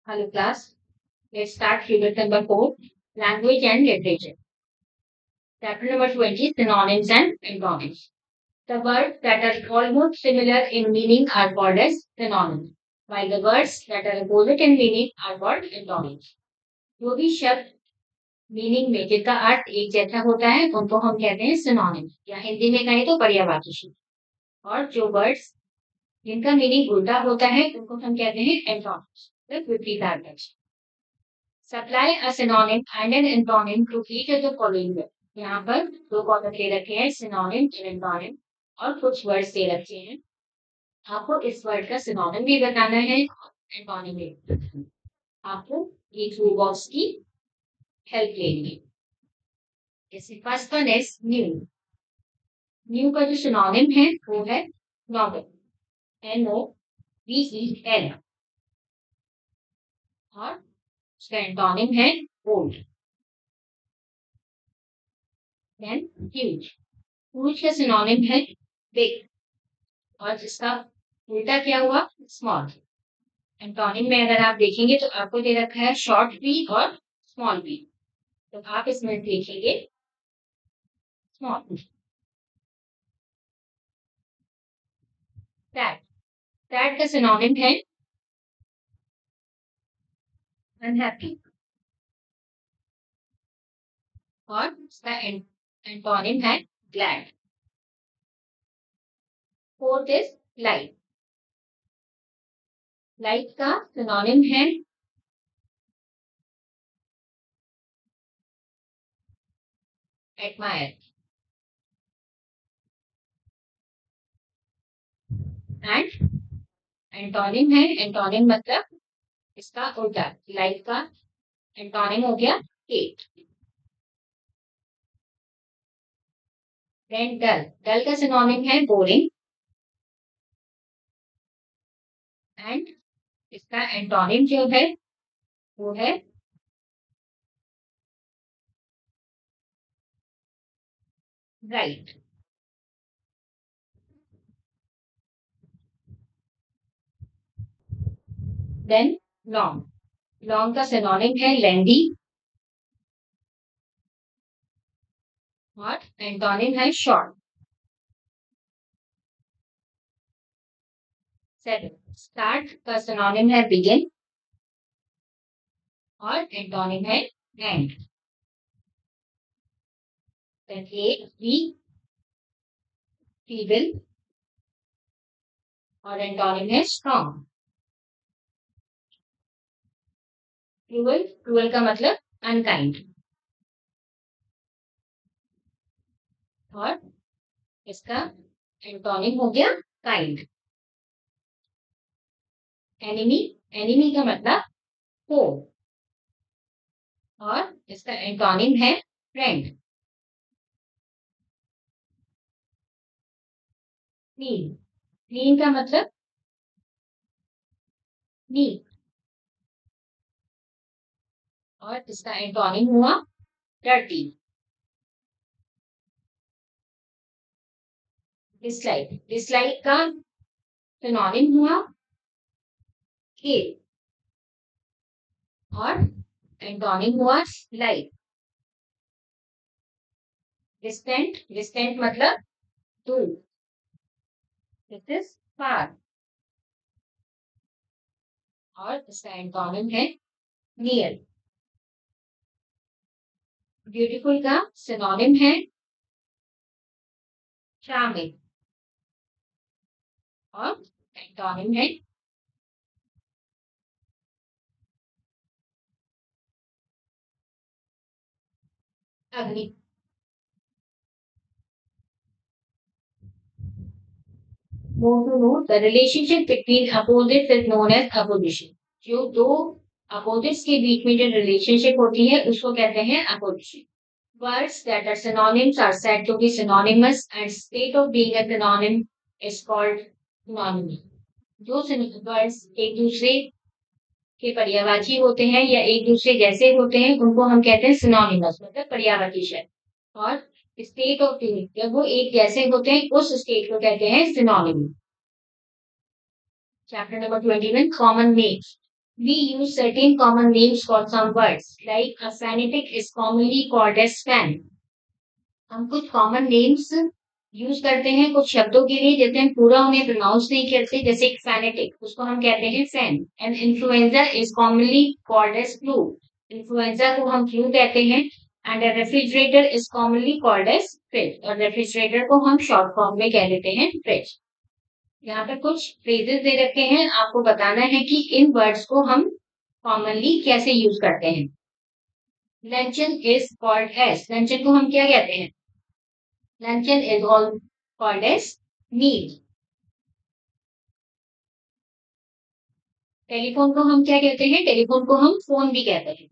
Hello class, let's start unit number 4, Language and Literature. Chapter number 20, Synonyms and Antonyms. The words that are almost similar in meaning are called as synonyms, while the words that are opposite in meaning are called antonyms. जो भी शब्द meaning में जिनका अर्थ एक जैसा होता है उनको हम कहते हैं सिनोनिम, या हिंदी में कहें तो पर्यायवाची शब्द। और जो वर्ड्स जिनका मीनिंग उल्टा होता है उनको हम कहते हैं एंटोनिम्स, विपरीत अर्थक। Supply a synonym and an antonym to each of the following word. यहाँ पर दो कॉलम दे रखे हैं, सिनोनिम एंड एंटोनिम, और कुछ वर्ड्स दे रखे हैं। आपको इस वर्ड का सिनोनिम भी बताना है और एंटोनिम भी। आपको ये टू बॉक्स की हेल्प लेनी है। जैसे first one is new. New का जो सिनोनिम है वो है नॉवेल, NOVEL, और उसका एंटोनिम है ओल्ड। Then huge. ह्यूज का सिनोनिम है बिग, और जिसका उल्टा क्या हुआ, स्मॉल। एंटोनिम में अगर आप देखेंगे तो आपको दे रखा है शॉर्ट बी और स्मॉल बी, तो आप इसमें देखेंगे स्मॉल। सैड। सैड का सिनोनिम है अनहैप्पी, और उसका एंटोनिम है glad. Fourth is light. Light का सिनोनिम है एडमायर, एंड एंटोनिम है, एंटोनिम मतलब इसका उल्टा। लाइट का एंटोनिम हो गया हेट। देन डल। डल का सिनोनिम है बोरिंग, एंड इसका एंटोनिम जो है वो है ब्राइट। Then long. लॉन्ग का सिनोनिम है लेंदी, और एंटोनिम है शॉर्ट। सेवन। स्टार्ट का सिनोनिम है बिगिन, और एंटोनिम है end. Then eight, weak, feeble, और एंटोनिम है स्ट्रॉन्ग। क्रूअल। क्रूअल का मतलब अनकाइंड, और इसका एंटोनिम हो गया काइंड। एनिमी। एनिमी का मतलब फो, और इसका एंटोनिम है फ्रेंड। क्लीन। क्लीन का मतलब नीट, और इसका एंटोनिम हुआ डर्टी। डिसलाइक। डिसलाइक का सिनोनिम हुआ हेट, और एंटोनिम हुआ लाइक। डिस्टेंट। डिस्टेंट मतलब दूर, दिस इज फार, और इसका एंटोनिम है नियर। ब्यूटीफुल का सिनोनिम है चार्मिंग, और एंटोनिम है अग्नि। The relationship between opposites is known as opposition. जो दो opposites के बीच में जो relationship होती है उसको कहते हैं opposition. Words that are synonyms are said to be synonymous, and state of being a synonym is called synonymy. जो words एक दूसरे के पर्यायवाची होते हैं या एक दूसरे जैसे होते हैं उनको हम कहते हैं synonymous, मतलब पर्यायवाची शब्द। और स्टेट ऑफ बीइंग, जब वो एक जैसे होते हैं उस स्टेट को कहते हैं synonym. Chapter number 21, common names. We use certain common names for some words, like a fanatic is commonly called as fan. हम कुछ कॉमन नेम्स यूज करते हैं कुछ शब्दों के लिए जैसे हम पूरा उन्हें प्रोनाउंस नहीं करते जैसे फैनेटिक उसको हम कहते हैं fan and influenza is commonly called as flu influenza को हम फ्लू कहते हैं and refrigerator is commonly called as fridge और रेफ्रिजरेटर को हम शॉर्ट फॉर्म में कह देते हैं फ्रिज। यहाँ पे कुछ फ्रेजेस दे रखे हैं आपको बताना है कि इन वर्ड्स को हम कॉमनली कैसे यूज करते हैं। Luncheon is called as luncheon को हम क्या कहते हैं luncheon is all called as meal. Telephone को हम क्या कहते हैं टेलीफोन को हम फोन भी कहते हैं।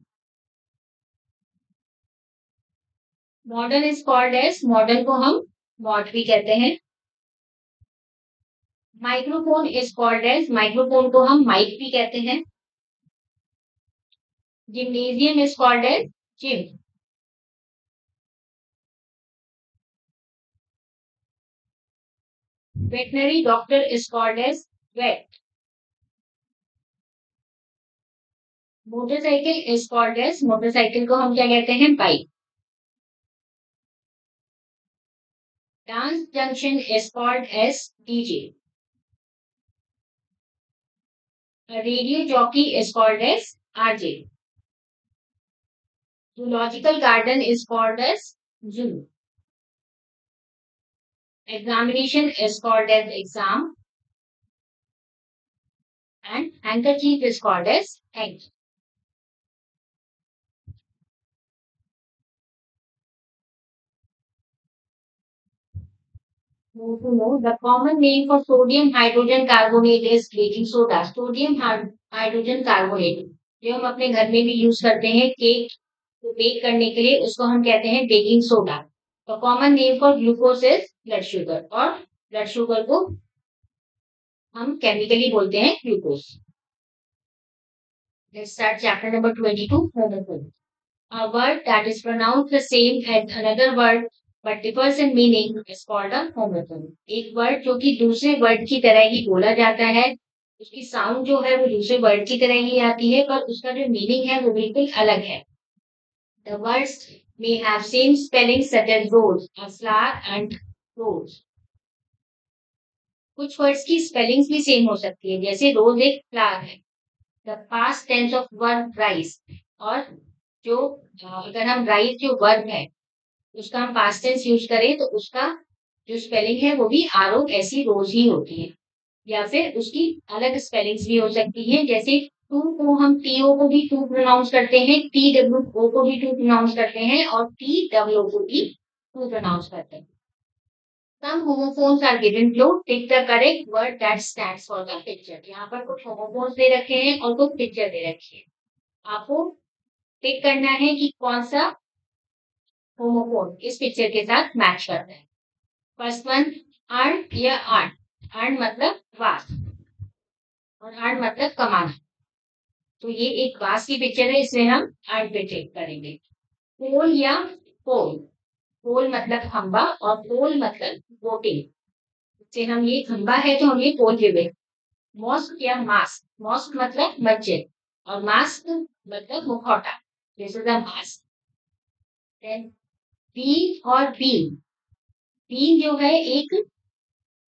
Modern is called as modern को हम मॉड भी कहते हैं। Microphone is called as microphone को हम माइक भी कहते हैं। Gymnasium is called as gym. Veterinary doctor is called as vet. Motorcycle is called as motorcycle को हम क्या कहते हैं bike. Dance junction is called as DJ. Radio jockey is called as RJ. Zoological garden is called as zoo. Examination is called as exam and handkerchief is called as hanky. Move to know the common name for sodium hydrogen carbonate is baking soda. Sodium hydrogen carbonate जो हम अपने घर में भी use करते हैं cake को bake करने के लिए उसको हम कहते हैं बेकिंग सोडा। तो common name for glucose is blood sugar और ब्लड शुगर को हम केमिकली बोलते हैं glucose. Let's start chapter number 22 homophone. A word that is pronounced the same as another word but differs in meaning is called a homophone. एक word जो कि दूसरे word की तरह ही बोला जाता है उसकी साउंड जो है वो दूसरे वर्ड की तरह ही आती है पर उसका जो मीनिंग है वो बिल्कुल अलग है। The words may have same spelling such as rose, a flower and rose. कुछ वर्ड्स की स्पेलिंग्स भी सेम हो सकती है जैसे रोज एक फ्लावर है। The past tense of verb rise और जो अगर हम राइस जो वर्ब है उसका हम पास्ट टेंस यूज करें तो उसका जो स्पेलिंग है वो भी आर ऐसी रोज ही होती है या फिर उसकी अलग स्पेलिंग्स भी हो सकती है जैसे टू को हम टीओ को भी टू प्रोनाउंस करते हैं टी डब्ल्यू ओ को भी टू प्रोनाउंस करते हैं और टी डब्ल्यू को भी टू प्रोनाउंस करते हैं। Some homophones are given below. Pick the correct word that stands for the picture. यहाँ पर कुछ homophones दे रखे हैं और कुछ पिक्चर दे रखी है आपको पिक करना है कि कौन सा होमोफोन इस पिक्चर के साथ मैच करता है। फर्स्ट वन अर्न या आर्ट अर्न मतलब वास और अर्न मतलब कमाना तो ये एक वास की पिक्चर है इसमें हम अर्न पे चेक करेंगे। पोल या पोल पोल मतलब खंबा और पोल मतलब वोटिंग से हम ये खंबा है तो हम ये पोल पे बैठ। मॉस्क या मास्क मॉस्क मतलब मस्जिद और मास्क मतलब मुखौटा this is the mask. Then bean और बीन बीन जो है एक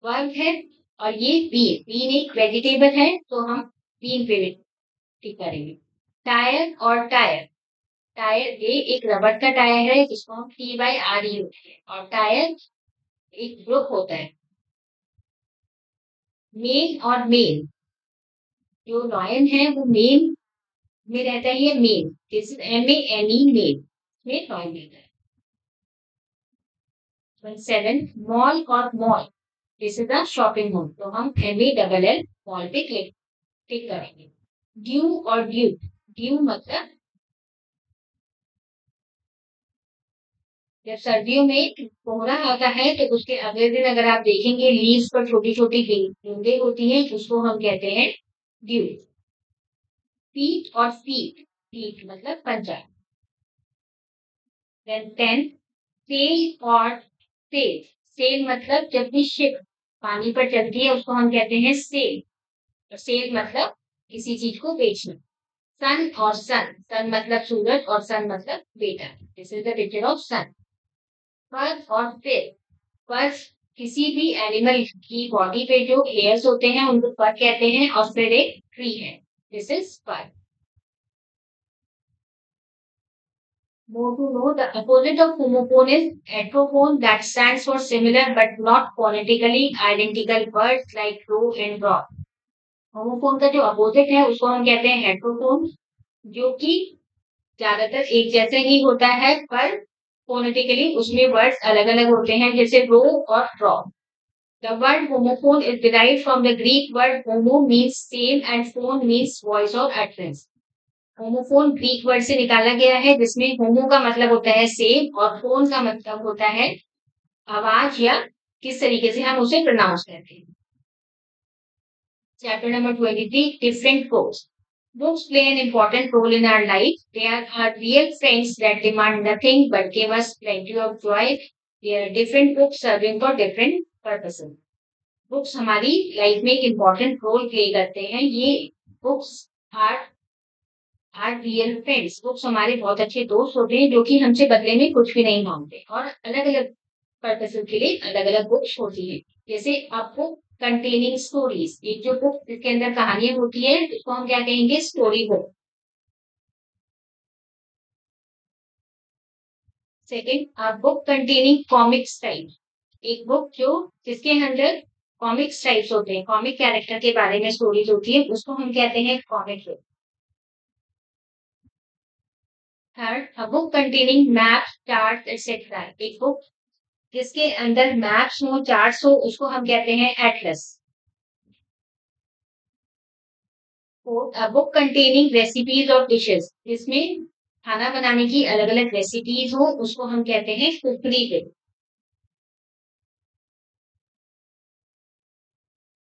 वर्ब है और ये बीन बीन एक वेजिटेबल है तो हम बीन पे टिक करेंगे। टायर और टायर टायर ये एक रबड़ का टायर है जिसको हम टी बाई आर ई होते हैं और टायर एक ग्रुप होता है। मेल और मेल जो लॉयन है वो मेल में रहता है ये mane this is M A N E mane में लॉयन रहता है। 7 मॉल और mall this is the shopping mall तो हम M A double L mall पे क्लिक करेंगे। ड्यू और ड्यू ड्यू मतलब जब सर्दियों में कोहरा आता है तो उसके अगले दिन अगर आप देखेंगे लीव्स पर छोटी छोटी बूंदे होती हैं उसको हम कहते हैं ड्यू। फीट और फीट फीट मतलब पंजा। देन 10 सेल और सेल सेल मतलब जब भी शिप पानी पर चलती है उसको हम कहते हैं सेल और सेल मतलब किसी चीज को बेचना। सन और सन, सन मतलब सूरज और सन मतलब बेटा। This is the picture of son. Fur और फिर, फर किसी भी एनिमल की बॉडी पे जो हेयर्स होते हैं उनको फर कहते हैं, और फिर एक ट्री है, this is for. More to know, the opposite of homophone is heterophone, that stands for similar but not phonetically identical words like row and rock. Homophone का जो अपोजिट है उसको हम कहते हैं हेट्रोफोन, जो कि ज्यादातर एक जैसे ही होता है पर फोनेटिकली उसमें वर्ड्स अलग अलग होते हैं, जैसे रो और draw. The word homophone is derived from the Greek word homo means same and phone means voice और अटरेंस। होमोफोन ग्रीक वर्ड से निकाला गया है, जिसमें होमो का मतलब होता है सेम और फोन का मतलब होता है आवाज या किस तरीके से हम उसे प्रोनाउंस करते हैं। Chapter number 23, different books. Books play an important role in our life. They are our real friends that demand nothing but give us plenty of joy. They are different books serving for different purposes. Books हमारी life में एक important role play करते हैं। ये books are are real friends, books हमारे बहुत अच्छे दोस्त होते हैं जो कि हमसे बदले में कुछ भी नहीं मांगते, और अलग अलग पर्पसेस के लिए अलग अलग बुक्स होती है। जैसे आपको कंटेनिंग स्टोरीज, एक जो बुक जिसके अंदर कहानियां होती है उसको हम क्या कहेंगे, स्टोरी बुक। सेकेंड, अ बुक कंटेनिंग कॉमिक्स टाइप, एक बुक जो जिसके अंदर कॉमिक्स टाइप्स होते हैं, कॉमिक कैरेक्टर के बारे में स्टोरीज होती है, उसको हम कहते हैं कॉमिक बुक। थर्ड, अ book containing map, chart etcetera, एक बुक जिसके अंदर मैप्स हो, चार्ट्स हो, उसको हम कहते हैं Atlas. Fourth, a book containing recipes of dishes, जिसमें खाना बनाने की अलग अलग रेसिपीज हो, उसको हम कहते हैं cookery book.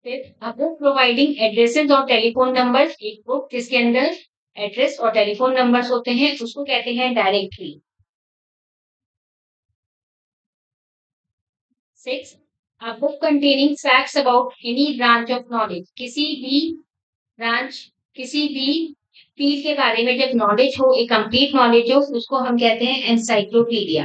Fifth, a book providing addresses और टेलीफोन नंबर्स, एक बुक जिसके अंदर एड्रेस और टेलीफोन नंबर्स होते हैं उसको कहते हैं directory. Six, a book containing facts about any branch of knowledge, किसी भी ब्रांच, किसी भी फील्ड के बारे में जब नॉलेज हो, एक कंप्लीट नॉलेज हो, उसको हम कहते हैं encyclopedia.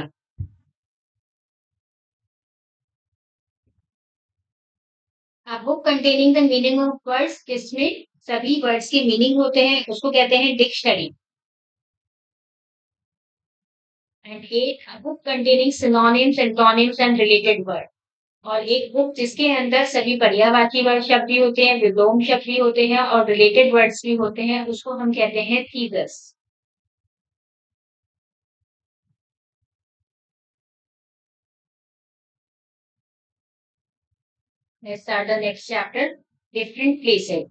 A book containing the meaning of words, जिसमें सभी वर्ड्स के मीनिंग होते हैं, उसको कहते हैं dictionary. And eight, a book containing synonyms, antonyms and related word, और एक बुक जिसके अंदर सभी पर्यायवाची वर्ड शब्द भी होते हैं, विलोम शब्द भी होते हैं और रिलेटेड वर्ड्स भी होते हैं, उसको हम कहते हैं thesis. Let's start the next chapter. Different places.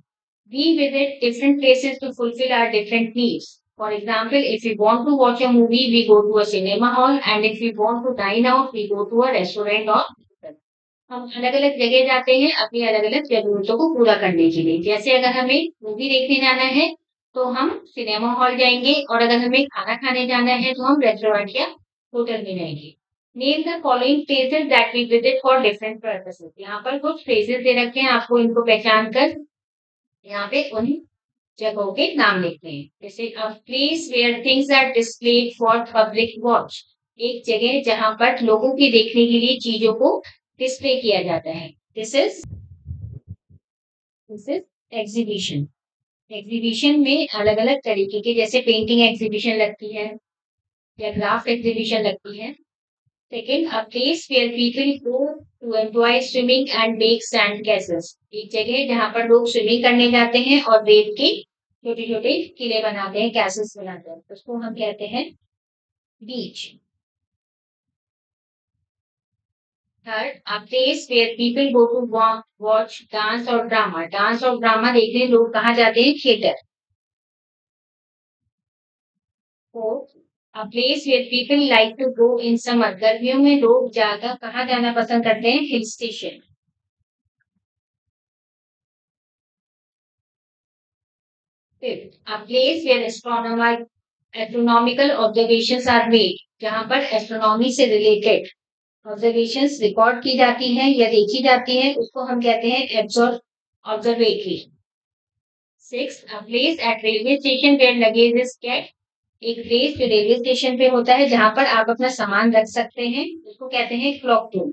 We visit different places to fulfill our different needs. For example, if we want to watch a movie, we go to a cinema hall, and if we want to dine out, we go to a restaurant or hotel. हम अलग अलग जगह जाते हैं अपनी अलग अलग जरूरतों को पूरा करने के लिए। जैसे अगर हमें मूवी देखने जाना है तो हम सिनेमा हॉल जाएंगे, और अगर हमें खाना खाने जाना है तो हम रेस्टोरेंट या होटल में जाएंगे। Name the following places that we visit for different purposes. यहाँ पर कुछ प्लेसेस दे रखे हैं, आपको इनको पहचान कर यहाँ पे उन जगहों के नाम लिखते हैं। जैसे a place where things are displayed for public watch, एक जगह जहां पर लोगों के देखने के लिए चीजों को डिस्प्ले किया जाता है। This is exhibition. एग्जीबिशन में अलग अलग तरीके के, जैसे पेंटिंग एग्जीबिशन लगती है या क्राफ्ट एग्जीबिशन लगती है। Second, a place where people go to enjoy swimming and make sand castles, एक जगह जहां पर लोग स्विमिंग करने जाते हैं और रेत के छोटे छोटे किले बनाते हैं, कैसल्स बनाते हैं, उसको हम कहते हैं beach. Third, a place where people go to watch dance और ड्रामा, डांस और ड्रामा देखने लोग कहाँ जाते हैं, theatre. Fourth, a place where people like to go in summer, गर्मियों में लोग ज्यादा कहाँ जाना पसंद करते हैं, hill station. Fifth, a place where astronomical observations are made, जहां पर एस्ट्रोनॉमी से रिलेटेड ऑब्जर्वेशंस रिकॉर्ड की जाती हैं या देखी जाती हैं, उसको हम कहते हैं observatory. 6. A place at railway station where luggage is kept. एक प्लेस जो रेलवे स्टेशन पे होता है जहां पर आप अपना सामान रख सकते हैं उसको कहते हैं clock room.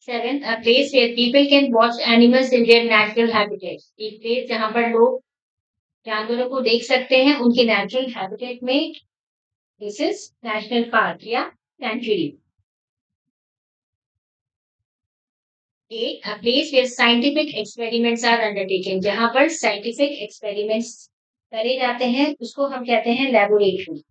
7. A place where people can watch animals in their natural habitats. एक प्लेस जहां पर लोग जानवरों को देख सकते हैं उनके नेचुरल हैबिटेट में. दिस इज नेशनल पार्क या century. 8. A place where scientific experiments are undertaken. जहां पर साइंटिफिक एक्सपेरिमेंट्स करे जाते हैं उसको हम कहते हैं laboratory.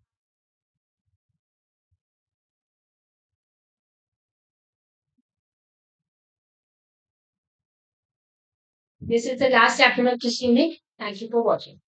This is the last chapter of this unit. Thank you for watching.